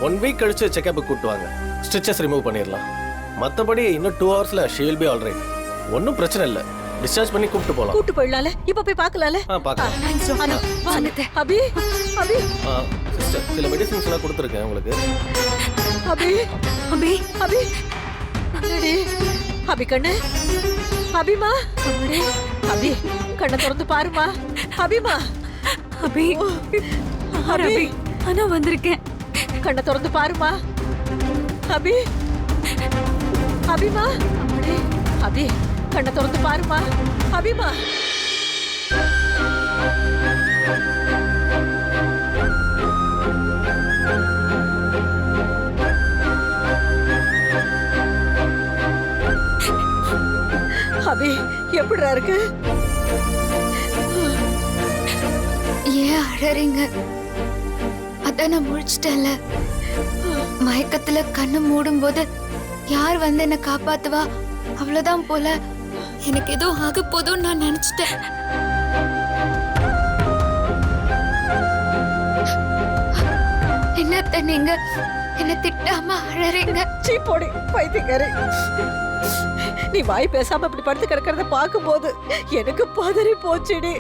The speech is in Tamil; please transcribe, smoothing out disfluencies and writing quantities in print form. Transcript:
1 வீக் கழிச்சு செக்கப்புக்கு கூட்டு வாங்க. ஸ்டிச்சஸ் ரிமூவ் பண்ணிடலாம். மற்றபடி இன்னும் 2 ஹவர்ஸ்ல ஷீ வில் பி ஆல்ரைட். ஒன்றும் பிரச்சனை இல்லை. டிஸ்சார்ஜ் பண்ணி கூப்பிட்டு போகலாம். கூட்டு போயிடலாம்ல? இப்ப போய் பார்க்கலாம்ல? பார்க்கலாம். அபி அபி சிஸ்டர், சில மெடிசின்ஸ் எல்லாம் கொடுத்துருக்கேன் உங்களுக்கு. அபி அபி அபி அடடே, அபி கண்ணு, அபிமா, அடடே, அபி கண்ணை திறந்து பாருமா. அபிமா, அபி அபி அண்ணா வந்திருக்கேன். கண்ணை திறந்து பாருமா. அபி அபிமா, அடடே, அபி கண்ணை திறந்து பாருமா. அபிமா, அபி எப்படிடா இருக்கு? ஏன் அழறீங்க? அதான் நான் முழிச்சிட்டேன்ல. மயக்கத்துல கண்ணு மூடும் போது யார் வந்து என்ன காப்பாத்துவா அவ்வளவுதான் போல. எனக்கு ஏதோ ஆக போதும் நான் நினைச்சிட்டேன். என்னத்த நீங்க என்ன திட்டாம அழறீங்க? சீ போடி பைத்தியக்காரி. நீ வாய் பேசாம இப்படி படுத்து கிடக்கிறத பார்க்கும்போது எனக்கு பதறி போச்சுடி.